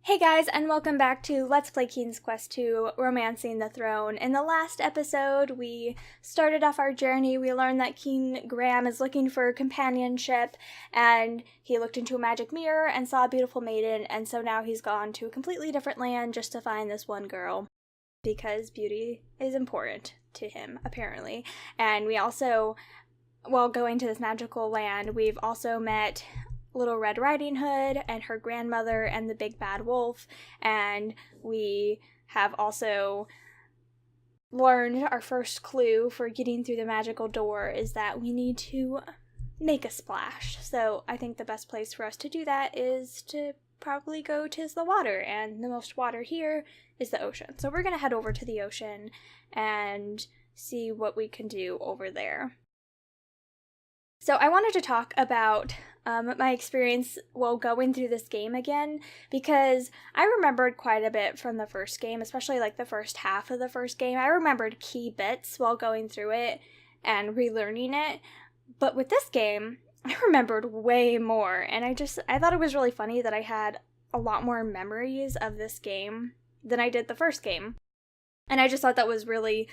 Hey guys, and welcome back to Let's Play King's Quest 2, Romancing the Throne. In the last episode, we started off our journey. We learned that King Graham is looking for companionship, and he looked into a magic mirror and saw a beautiful maiden, and so now he's gone to a completely different land just to find this one girl, because beauty is important to him, apparently. And we also, while going to this magical land, we've also met Little Red Riding Hood and her grandmother and the big bad wolf, and we have also learned our first clue for getting through the magical door is that we need to make a splash. So I think the best place for us to do that is to probably go to the water, and the most water here is the ocean. So we're gonna head over to the ocean and see what we can do over there. So I wanted to talk about my experience while going through this game again, because I remembered quite a bit from the first game, especially like the first half of the first game. I remembered key bits while going through it and relearning it, but with this game, I remembered way more, and I thought it was really funny that I had a lot more memories of this game than I did the first game, and I just thought that was really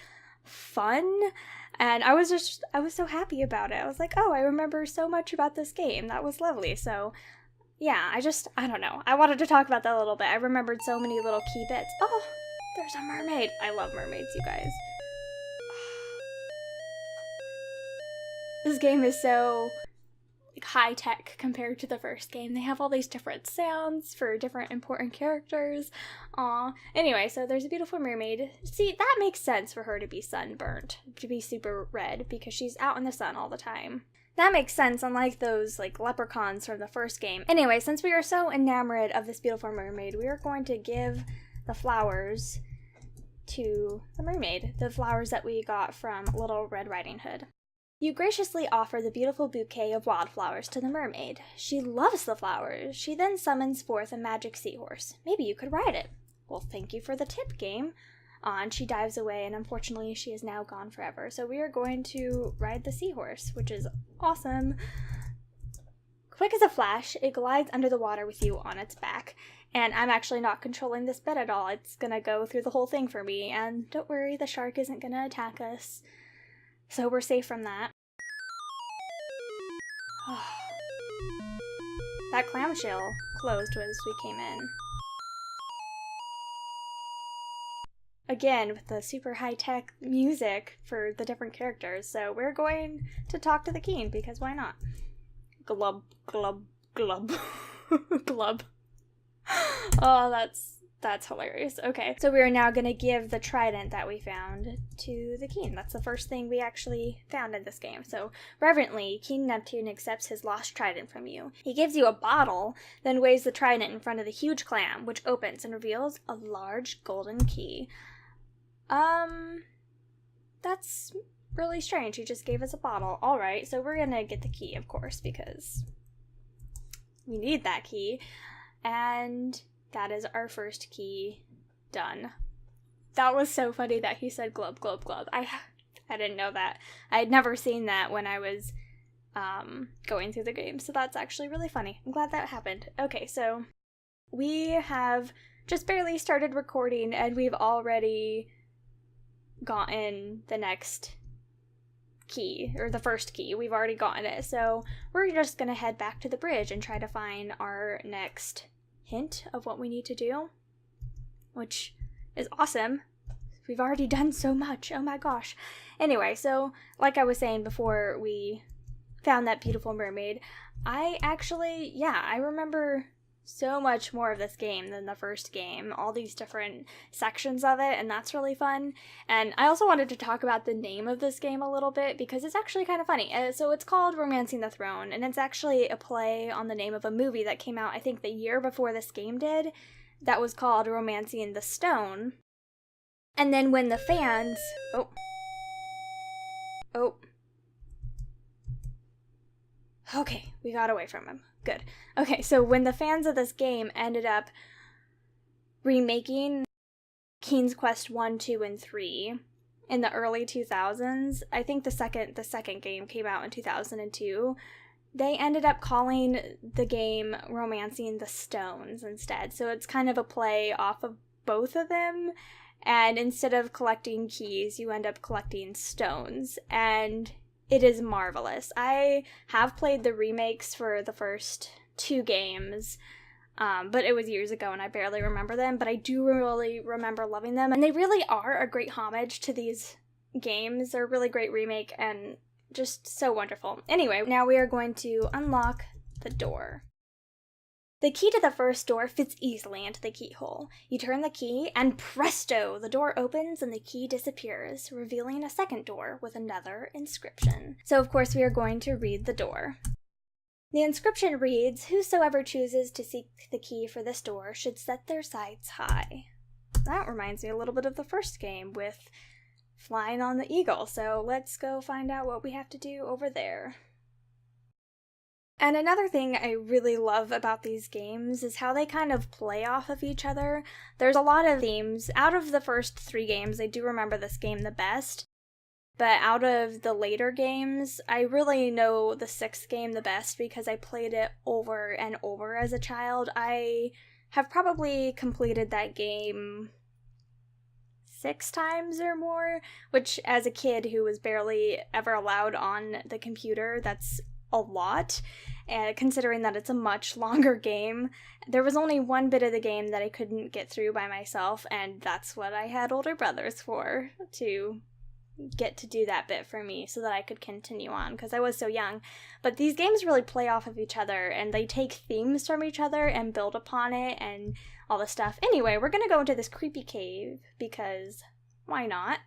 fun. And I was so happy about it. I was like, oh, I remember so much about this game. That was lovely. So, yeah, I don't know. I wanted to talk about that a little bit. I remembered so many little key bits. Oh, there's a mermaid. I love mermaids, you guys. This game is so high-tech compared to the first game. They have all these different sounds for different important characters. Aw. Anyway, so there's a beautiful mermaid. See, that makes sense for her to be sunburnt, to be super red, because she's out in the sun all the time. That makes sense, unlike those, like, leprechauns from the first game. Anyway, since we are so enamored of this beautiful mermaid, we are going to give the flowers to the mermaid. The flowers that we got from Little Red Riding Hood. You graciously offer the beautiful bouquet of wildflowers to the mermaid. She loves the flowers. She then summons forth a magic seahorse. Maybe you could ride it. Well, thank you for the tip, game. And she dives away, and unfortunately she is now gone forever. So we are going to ride the seahorse, which is awesome. Quick as a flash, it glides under the water with you on its back. And I'm actually not controlling this bit at all. It's gonna go through the whole thing for me. And don't worry, the shark isn't gonna attack us. So we're safe from that. That clamshell closed as we came in. Again, with the super high-tech music for the different characters. So we're going to talk to the king, because why not? Glub, glub, glub. Glub. Oh, that's hilarious. Okay, so we are now going to give the trident that we found to the king. That's the first thing we actually found in this game. So, reverently, King Neptune accepts his lost trident from you. He gives you a bottle, then waves the trident in front of the huge clam, which opens and reveals a large golden key. That's really strange. He just gave us a bottle. Alright, so we're gonna get the key, of course, because we need that key. And that is our first key done. That was so funny that he said glub, glub, glub. I didn't know that. I had never seen that when I was going through the game, so that's actually really funny. I'm glad that happened. Okay, so we have just barely started recording, and we've already gotten the next key, or the first key. We've already gotten it, so we're just gonna head back to the bridge and try to find our next hint of what we need to do, which is awesome. We've already done so much. Oh my gosh. Anyway, so like I was saying before we found that beautiful mermaid, I remember so much more of this game than the first game, all these different sections of it, and that's really fun. And I also wanted to talk about the name of this game a little bit, because it's actually kind of funny. So it's called Romancing the Throne, and it's actually a play on the name of a movie that came out, I think, the year before this game did, that was called Romancing the Stone. And then when the fans... Oh. Okay, we got away from him. Good. Okay, so when the fans of this game ended up remaking King's Quest 1, 2, and 3 in the early 2000s, I think the second game came out in 2002, they ended up calling the game Romancing the Stones instead. So it's kind of a play off of both of them. And instead of collecting keys, you end up collecting stones. And it is marvelous. I have played the remakes for the first 2 games, but it was years ago and I barely remember them. But I do really remember loving them. And they really are a great homage to these games. They're a really great remake and just so wonderful. Anyway, now we are going to unlock the door. The key to the first door fits easily into the keyhole. You turn the key, and presto! The door opens and the key disappears, revealing a second door with another inscription. So, of course, we are going to read the door. The inscription reads, "Whosoever chooses to seek the key for this door should set their sights high." That reminds me a little bit of the first game with flying on the eagle, so let's go find out what we have to do over there. And another thing I really love about these games is how they kind of play off of each other. There's a lot of themes. Out of the first 3 games, I do remember this game the best. But out of the later games, I really know the 6th game the best because I played it over and over as a child. I have probably completed that game 6 times or more, which as a kid who was barely ever allowed on the computer, that's a lot. And considering that it's a much longer game, there was only one bit of the game that I couldn't get through by myself, and that's what I had older brothers for, to get to do that bit for me so that I could continue on, because I was so young. But these games really play off of each other, and they take themes from each other and build upon it and all this stuff. Anyway, we're gonna go into this creepy cave, because why not?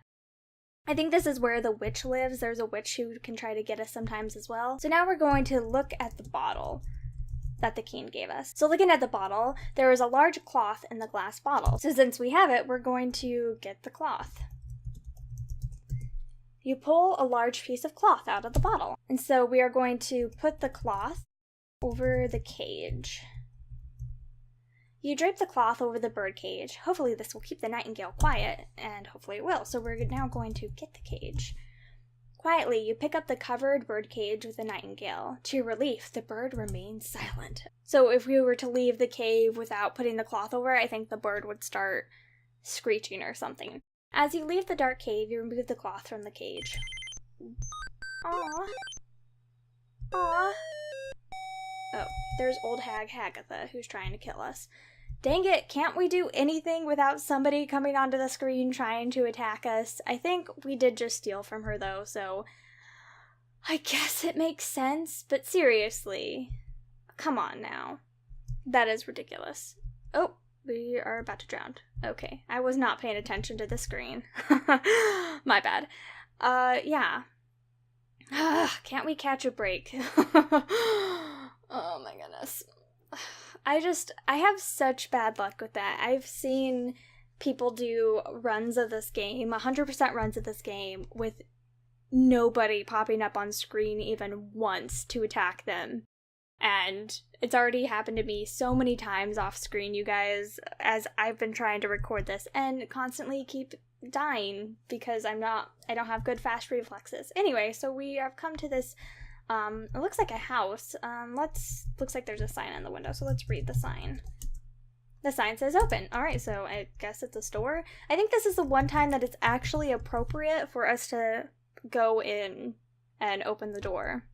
I think this is where the witch lives. There's a witch who can try to get us sometimes as well. So now we're going to look at the bottle that the king gave us. So looking at the bottle, there is a large cloth in the glass bottle. So since we have it, we're going to get the cloth. You pull a large piece of cloth out of the bottle. And so we are going to put the cloth over the cage. You drape the cloth over the bird cage. Hopefully this will keep the nightingale quiet, and hopefully it will. So we're now going to get the cage. Quietly, you pick up the covered bird cage with the nightingale. To your relief, the bird remains silent. So if we were to leave the cave without putting the cloth over, I think the bird would start screeching or something. As you leave the dark cave, you remove the cloth from the cage. Aww. Aww. Oh, there's old hag Hagatha, who's trying to kill us. Dang it, can't we do anything without somebody coming onto the screen trying to attack us? I think we did just steal from her, though, so I guess it makes sense, but seriously, come on now. That is ridiculous. Oh, we are about to drown. Okay, I was not paying attention to the screen. My bad. Yeah. Can't we catch a break? Oh my goodness. I have such bad luck with that. I've seen people do runs of this game, 100% runs of this game, with nobody popping up on screen even once to attack them. And it's already happened to me so many times off screen, you guys, as I've been trying to record this, and constantly keep dying because I don't have good fast reflexes. Anyway, so we have come to this it looks like a house. Looks like there's a sign on the window, so let's read the sign. The sign says open. Alright, so I guess it's a store. I think this is the one time that it's actually appropriate for us to go in and open the door.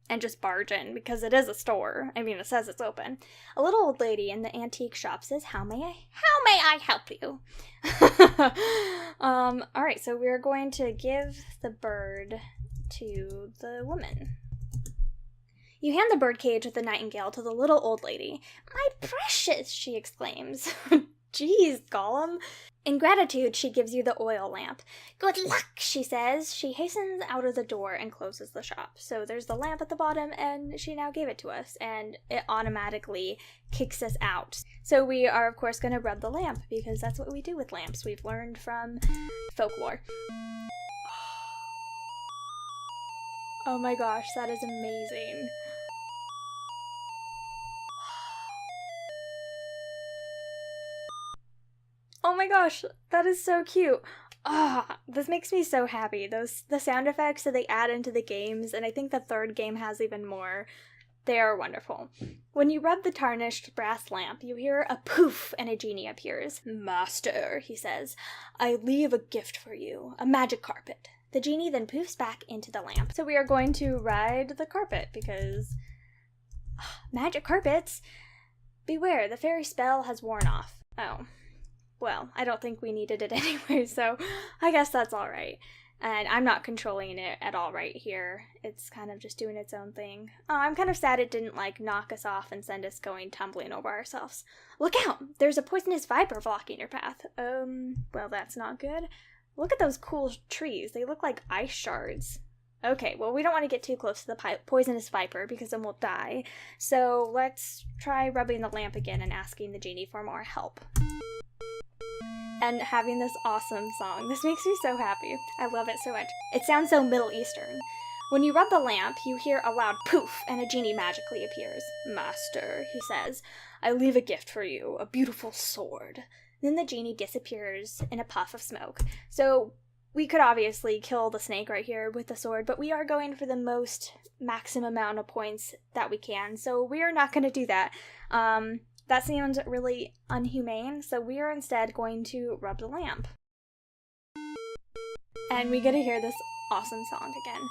And just barge in, because it is a store. I mean, it says it's open. A little old lady in the antique shop says, How may I help you? Alright, so we're going to give the bird to the woman. You hand the birdcage with the nightingale to the little old lady. My precious, she exclaims. Jeez, Gollum. In gratitude, she gives you the oil lamp. Good luck, she says. She hastens out of the door and closes the shop. So there's the lamp at the bottom, and she now gave it to us, and it automatically kicks us out. So we are, of course, going to rub the lamp, because that's what we do with lamps. We've learned from folklore. Oh my gosh, that is amazing. Oh my gosh, that is so cute. Ah, this makes me so happy. The sound effects that they add into the games, and I think the third game has even more. They are wonderful. When you rub the tarnished brass lamp, you hear a poof and a genie appears. "Master," he says, "I leave a gift for you, a magic carpet." The genie then poofs back into the lamp. So we are going to ride the carpet because magic carpets. Beware, the fairy spell has worn off. Oh. Well, I don't think we needed it anyway, so I guess that's alright. And I'm not controlling it at all right here. It's kind of just doing its own thing. Oh, I'm kind of sad it didn't, knock us off and send us going tumbling over ourselves. Look out! There's a poisonous viper blocking your path. Well, that's not good. Look at those cool trees. They look like ice shards. Okay, well, we don't want to get too close to the poisonous viper because then we'll die. So let's try rubbing the lamp again and asking the genie for more help. And having this awesome song. This makes me so happy. I love it so much. It sounds so Middle Eastern. When you rub the lamp, you hear a loud poof and a genie magically appears. "Master," he says, "I leave a gift for you, a beautiful sword." Then the genie disappears in a puff of smoke. So we could obviously kill the snake right here with the sword, but we are going for the most maximum amount of points that we can, so we are not going to do that. That seems really unhumane, so we are instead going to rub the lamp. And we get to hear this awesome song again.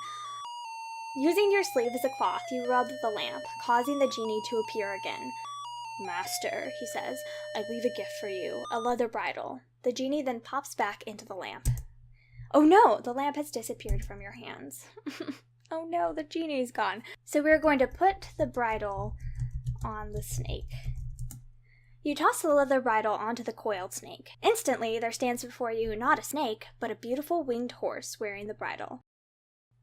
Using your sleeve as a cloth, you rub the lamp, causing the genie to appear again. "Master," he says, "I leave a gift for you, a leather bridle." The genie then pops back into the lamp. Oh no, the lamp has disappeared from your hands. Oh no, the genie's gone. So we're going to put the bridle on the snake. You toss the leather bridle onto the coiled snake. Instantly, there stands before you not a snake, but a beautiful winged horse wearing the bridle.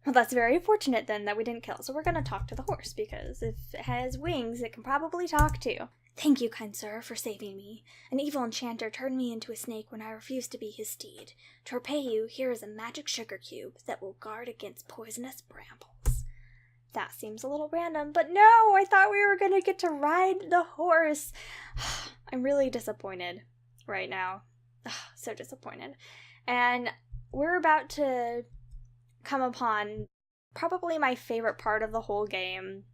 Well, that's very fortunate then that we didn't kill, so we're going to talk to the horse, because if it has wings, it can probably talk too. "Thank you, kind sir, for saving me. An evil enchanter turned me into a snake when I refused to be his steed. To repay you, here is a magic sugar cube that will guard against poisonous brambles." That seems a little random, but no, I thought we were going to get to ride the horse. I'm really disappointed right now. So disappointed. And we're about to come upon probably my favorite part of the whole game.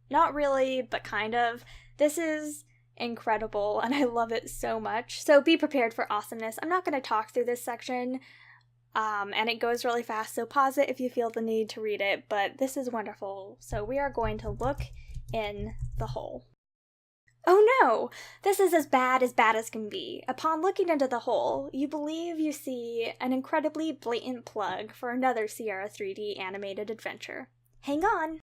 Not really, but kind of. This is incredible, and I love it so much. So be prepared for awesomeness. I'm not going to talk through this section. And it goes really fast, so pause it if you feel the need to read it, but this is wonderful. So we are going to look in the hole. Oh no! This is as bad as can be. Upon looking into the hole, you believe you see an incredibly blatant plug for another Sierra 3D animated adventure. Hang on!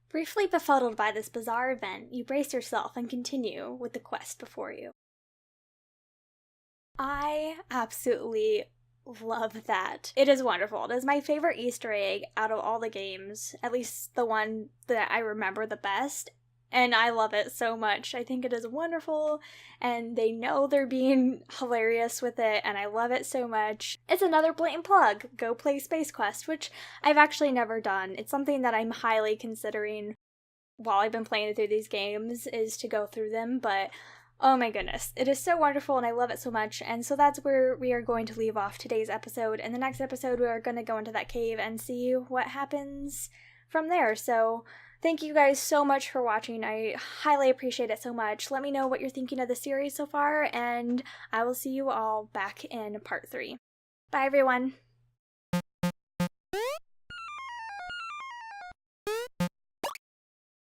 Briefly befuddled by this bizarre event, you brace yourself and continue with the quest before you. I absolutely love that. It is wonderful. It is my favorite Easter egg out of all the games, at least the one that I remember the best. And I love it so much. I think it is wonderful, and they know they're being hilarious with it, and I love it so much. It's another blatant plug. Go play Space Quest, which I've actually never done. It's something that I'm highly considering while I've been playing through these games, is to go through them, but oh my goodness, it is so wonderful and I love it so much. And so that's where we are going to leave off today's episode. In the next episode, we are going to go into that cave and see what happens from there. So thank you guys so much for watching. I highly appreciate it so much. Let me know what you're thinking of the series so far, and I will see you all back in part 3. Bye, everyone.